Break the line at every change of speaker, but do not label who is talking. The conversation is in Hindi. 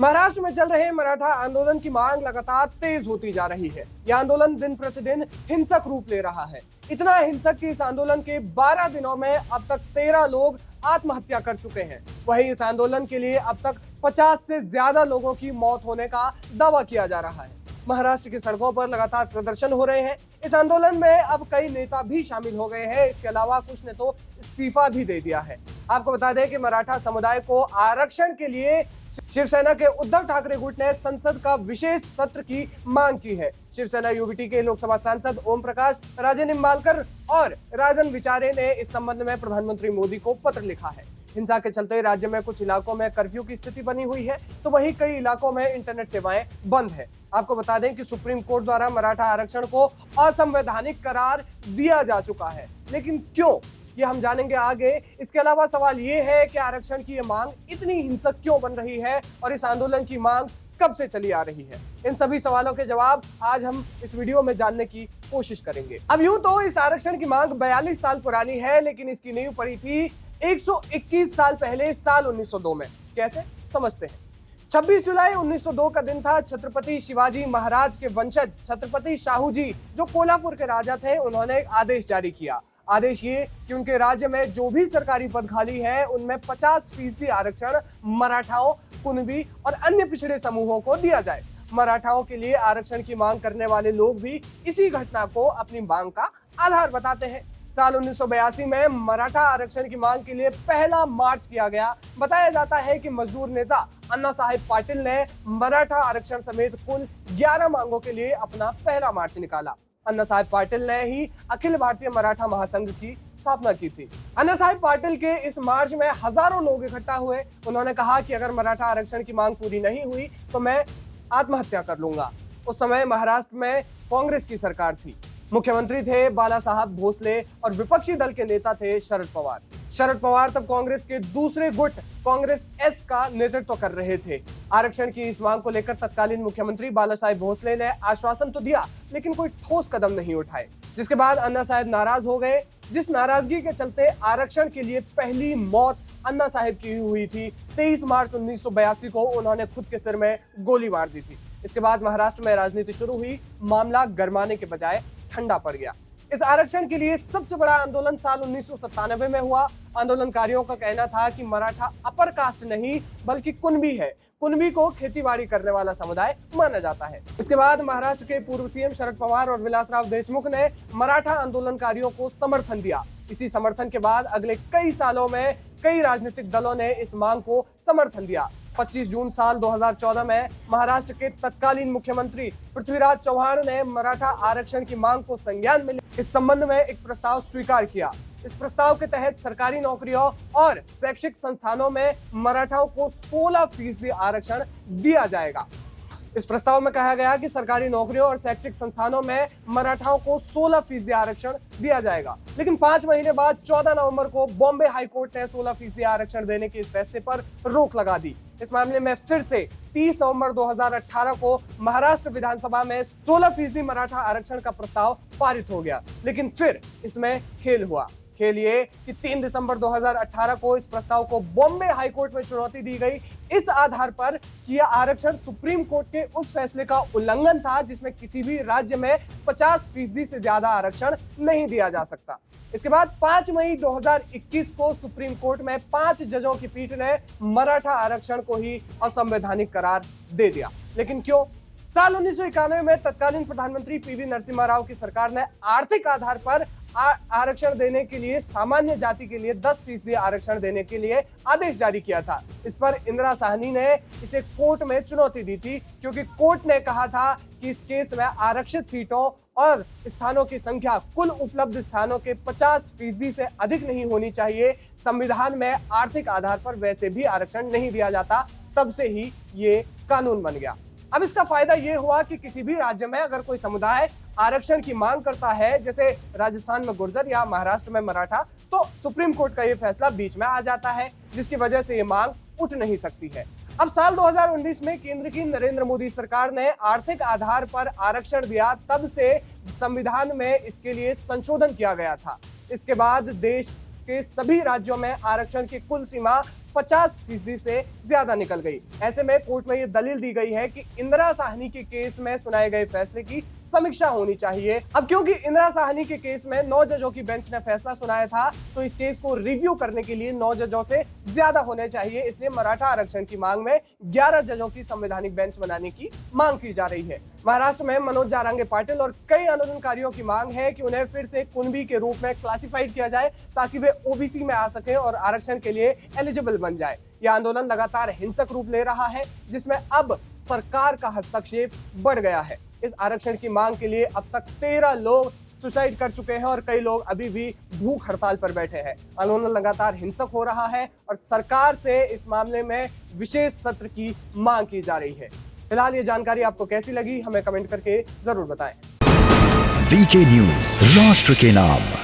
महाराष्ट्र में चल रहे मराठा आंदोलन की मांग लगातार तेज होती जा रही है। यह आंदोलन दिन प्रतिदिन हिंसक रूप ले रहा है। इतना हिंसक कि इस आंदोलन के 12 दिनों में अब तक 13 लोग आत्महत्या कर चुके हैं। वहीं इस आंदोलन के लिए अब तक 50 से ज्यादा लोगों की मौत होने का दावा किया जा रहा है। महाराष्ट्र की सड़कों पर लगातार प्रदर्शन हो रहे हैं। इस आंदोलन में अब कई नेता भी शामिल हो गए हैं। इसके अलावा कुछ ने तो इस्तीफा भी दे दिया है। आपको बता दें कि मराठा समुदाय को आरक्षण के लिए शिवसेना के उद्धव ठाकरे गुट ने संसद का विशेष सत्र की मांग की है। शिवसेना यूबीटी के लोकसभा सांसद ओम प्रकाश, राजे निंबालकर और राजन विचारे ने इस संबंध में प्रधानमंत्री मोदी को पत्र लिखा है। हिंसा के चलते राज्य में कुछ इलाकों में कर्फ्यू की स्थिति बनी हुई है, तो वहीं कई इलाकों में इंटरनेट सेवाएं बंद है। आपको बता दें कि सुप्रीम कोर्ट द्वारा मराठा आरक्षण को असंवैधानिक करार दिया जा चुका है, लेकिन क्यों, ये हम जानेंगे आगे। इसके अलावा सवाल ये है कि आरक्षण की ये मांग इतनी हिंसक क्यों बन रही है और इस आंदोलन की मांग कब से चली आ रही है। इन सभी सवालों के जवाब आज हम इस वीडियो में जानने की कोशिश करेंगे। अब यूं तो इस आरक्षण की मांग 42 साल पुरानी है, लेकिन इसकी नींव पड़ी थी 121 साल पहले, साल 1902 में। कैसे, समझते हैं। 26 जुलाई 1902 का दिन था। छत्रपति शिवाजी महाराज के वंशज छत्रपति शाहू जी, जो कोल्हापुर के राजा थे, उन्होंने एक आदेश जारी किया। आदेश ये कि उनके राज्य में जो भी सरकारी पद खाली है, उनमें 50% आरक्षण मराठाओं, कुणबी और अन्य पिछड़े समूहों को दिया जाए। मराठाओं के लिए आरक्षण की मांग करने वाले लोग भी इसी घटना को अपनी मांग का आधार बताते हैं। साल 1982 में मराठा आरक्षण की मांग के लिए पहला मार्च किया गया। बताया जाता है कि मजदूर नेता अन्ना साहेब पाटिल ने मराठा आरक्षण समेत कुल 11 मांगों के लिए अपना पहला मार्च निकाला। अन्ना साहेब पाटिल ने ही अखिल भारतीय मराठा महासंघ की स्थापना की थी। अन्ना साहेब पाटिल के इस मार्च में हजारों लोग इकट्ठा हुए। उन्होंने कहा कि अगर मराठा आरक्षण की मांग पूरी नहीं हुई तो मैं आत्महत्या कर लूंगा। उस समय महाराष्ट्र में कांग्रेस की सरकार थी। मुख्यमंत्री थे बाला साहब भोसले और विपक्षी दल के नेता थे शरद पवार। शरद पवार तब कांग्रेस के दूसरे गुट कांग्रेस एस का नेतृत्व कर रहे थे। आरक्षण की इस मांग को लेकर तत्कालीन मुख्यमंत्री बाला साहेब भोसले ने आश्वासन तो दिया, लेकिन कोई ठोस कदम नहीं उठाए, जिसके बाद अन्ना साहेब नाराज हो गए। जिस नाराजगी के चलते आरक्षण के लिए पहली मौत अन्ना साहेब की हुई थी। 23 मार्च 1982 को उन्होंने खुद के सिर में गोली मार दी थी। इसके बाद महाराष्ट्र में राजनीति शुरू हुई। मामला गरमाने के बजाय ठंडा पड़ गया। इस आरक्षण के लिए सबसे बड़ा आंदोलन साल 1997 में हुआ। आंदोलनकारियों का कहना था कि मराठा अपर कास्ट नहीं बल्कि कुणबी है। कुणबी को खेतीबाड़ी करने वाला समुदाय माना जाता है। इसके बाद महाराष्ट्र के पूर्व सीएम शरद पवार और विलासराव देशमुख ने मराठा आंदोलनकारियों को समर्थन दिया। इसी समर्थन के बाद अगले कई सालों में कई राजनीतिक दलों ने इस मांग को समर्थन दिया। 25 जून साल 2014 में महाराष्ट्र के तत्कालीन मुख्यमंत्री पृथ्वीराज चौहान ने मराठा आरक्षण की मांग को संज्ञान में इस संबंध में एक प्रस्ताव स्वीकार किया। इस प्रस्ताव के तहत सरकारी नौकरियों और शैक्षिक संस्थानों में मराठाओं को 16% आरक्षण दिया जाएगा। इस प्रस्ताव में कहा गया कि सरकारी नौकरियों और शैक्षिक संस्थानों में मराठाओं को 16% आरक्षण दिया जाएगा। लेकिन 5 महीने बाद 14 नवंबर को बॉम्बे हाईकोर्ट ने 16% आरक्षण देने के इस फैसले पर रोक लगा दी। इस मामले में फिर से 30 नवंबर 2018 को महाराष्ट्र विधानसभा में 16% मराठा आरक्षण का प्रस्ताव पारित हो गया। लेकिन फिर इसमें खेल हुआ। खेल ये कि 3 दिसंबर 2018 को इस प्रस्ताव को बॉम्बे हाईकोर्ट में चुनौती दी गई, इस आधार पर कि यह आरक्षण सुप्रीम कोर्ट के उस फैसले का उल्लंघन था जिसमें किसी भी राज्य में 50% से ज्यादा आरक्षण नहीं दिया जा सकता। इसके बाद 5 मई 2021 को सुप्रीम कोर्ट में 5 जजों की पीठ ने मराठा आरक्षण को ही असंवैधानिक करार दे दिया। लेकिन क्यों? साल 1991 में तत्कालीन प्रधानमंत्री पीवी नरसिम्हा राव की सरकार ने आर्थिक आधार पर आरक्षण देने के लिए सामान्य जाति के लिए 10% आरक्षण देने के लिए आदेश जारी किया था। इस पर इंदिरा साहनी ने इसे कोर्ट में चुनौती दी थी, क्योंकि कोर्ट ने कहा था कि इस केस में आरक्षित सीटों और स्थानों की संख्या कुल उपलब्ध स्थानों के 50% से अधिक नहीं होनी चाहिए। संविधान में आर्थिक आधार पर वैसे भी आरक्षण नहीं दिया जाता। तब से ही ये कानून बन गया। अब इसका फायदा ये हुआ कि किसी भी राज्य में अगर कोई समुदाय आरक्षण की मांग करता है, जैसे राजस्थान में गुर्जर या महाराष्ट्र में मराठा, तो सुप्रीम कोर्ट का ये फैसला बीच में आ जाता है, जिसकी वजह से ये मांग उठ नहीं सकती है। अब साल 2019 में केंद्र की नरेंद्र मोदी सरकार ने आर्थिक आधार पर आरक्षण दिया। तब से संविधान में इसके लिए संशोधन किया गया था। इसके बाद देश के सभी राज्यों में आरक्षण की कुल सीमा 50% से ज्यादा निकल गई। ऐसे में कोर्ट में यह दलील दी गई है कि इंदिरा साहनी के केस में सुनाए गए फैसले की समीक्षा होनी चाहिए। अब क्योंकि इंदिरा साहनी के केस में 9 जजों की बेंच ने फैसला सुनाया था, तो इस केस को रिव्यू करने के लिए 9 जजों से ज्यादा होने चाहिए। इसलिए मराठा आरक्षण की मांग में 11 जजों की संवैधानिक बेंच बनाने की मांग की जा रही है। महाराष्ट्र में मनोज जारांगे पाटिल और कई आंदोलनकारियों की मांग है कि उन्हें फिर से कुणबी के रूप में क्लासिफाइड किया जाए ताकि वे ओबीसी में आ सके और आरक्षण के लिए एलिजिबल बन जाए। यह आंदोलन लगातार हिंसक रूप ले रहा है, जिसमें अब सरकार का हस्तक्षेप बढ़ गया है। इस आरक्षण की मांग के लिए अब तक 13 लोग सुसाइड कर चुके हैं और कई लोग अभी भी भूख हड़ताल पर बैठे हैं। आंदोलन लगातार हिंसक हो रहा है और सरकार से इस मामले में विशेष सत्र की मांग की जा रही है। फिलहाल ये जानकारी आपको कैसी लगी, हमें कमेंट करके जरूर बताएं।
वीके न्यूज, राष्ट्र के नाम।